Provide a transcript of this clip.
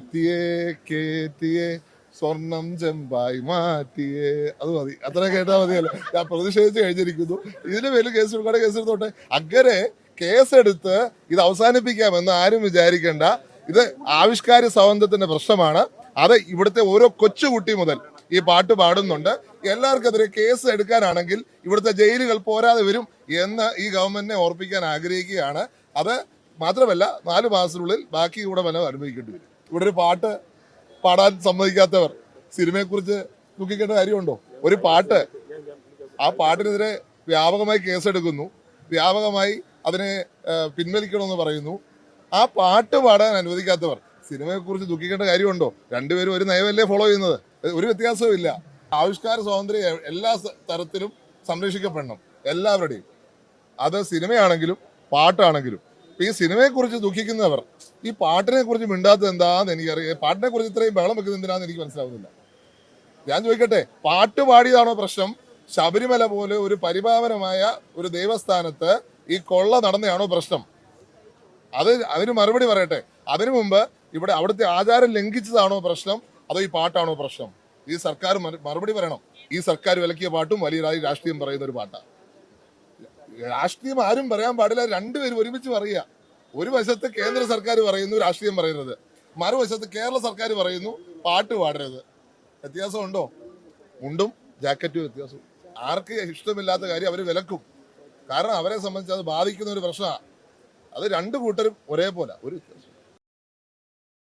കേറ്റിയേ കേറ്റിയേ സ്വർണം ചെമ്പായി മാറ്റിയേ. അത് മതി, അത്ര കേട്ടാൽ മതിയല്ലോ. ഞാൻ പ്രതിഷേധിച്ച് കഴിഞ്ഞിരിക്കുന്നു. ഇതിന് വലിയ കേസ് എടുക്കാതെ കേസ് എടുത്തോട്ടെ. അങ്ങനെ കേസെടുത്ത് ഇത് അവസാനിപ്പിക്കാമെന്ന് ആരും വിചാരിക്കേണ്ട. ഇത് ആവിഷ്കാര സ്വാതന്ത്ര്യത്തിന്റെ പ്രശ്നമാണ്. അത് ഇവിടുത്തെ ഓരോ കൊച്ചുകുട്ടി മുതൽ ഈ പാട്ട് പാടുന്നുണ്ട്. എല്ലാവർക്കെതിരെ കേസ് എടുക്കാനാണെങ്കിൽ ഇവിടുത്തെ ജയിലുകൾ പോരാതെ വരും എന്ന് ഈ ഗവൺമെന്റിനെ ഓർപ്പിക്കാൻ ആഗ്രഹിക്കുകയാണ്. അത് മാത്രമല്ല, 4 മാസത്തിനുള്ളിൽ ബാക്കി കൂടെ വല്ല അനുഭവിക്കേണ്ടി വരും. ഇവിടെ ഒരു പാട്ട് പാടാൻ സമ്മതിക്കാത്തവർ സിനിമയെക്കുറിച്ച് ദുഃഖിക്കേണ്ട കാര്യമുണ്ടോ? ഒരു പാട്ട്, ആ പാട്ടിനെതിരെ വ്യാപകമായി കേസെടുക്കുന്നു, വ്യാപകമായി അതിനെ പിൻവലിക്കണമെന്ന് പറയുന്നു. ആ പാട്ട് പാടാൻ അനുവദിക്കാത്തവർ സിനിമയെക്കുറിച്ച് ദുഃഖിക്കേണ്ട കാര്യമുണ്ടോ? രണ്ടുപേരും ഒരു നയമല്ലേ ഫോളോ ചെയ്യുന്നത്? ഒരു വ്യത്യാസവും ഇല്ല. ആവിഷ്കാര സ്വാതന്ത്ര്യം എല്ലാ തരത്തിലും സംരക്ഷിക്കപ്പെടണം, എല്ലാവരുടെയും. അത് സിനിമയാണെങ്കിലും പാട്ടാണെങ്കിലും. ഈ സിനിമയെക്കുറിച്ച് ദുഃഖിക്കുന്നവർ ഈ പാട്ടിനെ കുറിച്ച് മിണ്ടാത്തത് എന്താന്ന് എനിക്കറിയാം. പാട്ടിനെ കുറിച്ച് ഇത്രയും ബഹളം വെക്കുന്നത് എന്തിനാന്ന് എനിക്ക് മനസ്സിലാവുന്നില്ല. ഞാൻ ചോദിക്കട്ടെ, പാട്ട് പാടിയതാണോ പ്രശ്നം? ശബരിമല പോലെ ഒരു പരിപാവനമായ ഒരു ദേവസ്ഥാനത്ത് ഈ കൊള്ള നടന്നതാണോ പ്രശ്നം? അതിന് മറുപടി പറയട്ടെ. അതിനു മുമ്പ് ഇവിടെ അവിടുത്തെ ആചാരം ലംഘിച്ചതാണോ പ്രശ്നം, അതോ ഈ പാട്ടാണോ പ്രശ്നം? ഈ സർക്കാർ മറുപടി പറയണം. ഈ സർക്കാർ വിലക്കിയ പാട്ടും വലിയ രാഷ്ട്രീയം പറയുന്ന ഒരു പാട്ടാണ്. രാഷ്ട്രീയം ആരും പറയാൻ പാടില്ല, രണ്ടുപേരും ഒരുമിച്ച് പറയുക. ഒരു വശത്ത് കേന്ദ്ര സർക്കാർ പറയുന്നു രാഷ്ട്രീയം പറയുന്നത്, മറുവശത്ത് കേരള സർക്കാർ പറയുന്നു പാട്ട് പാടരുത്. വ്യത്യാസമുണ്ടോ? മുണ്ടും ജാക്കറ്റും വ്യത്യാസം. ആർക്ക് ഇഷ്ടമില്ലാത്ത കാര്യം അവർ വിലക്കും. കാരണം അവരെ സംബന്ധിച്ച് അത് ബാധിക്കുന്ന ഒരു പ്രശ്നമാണ്. അത് രണ്ടു കൂട്ടരും ഒരേപോലെ, ഒരു വ്യത്യാസം.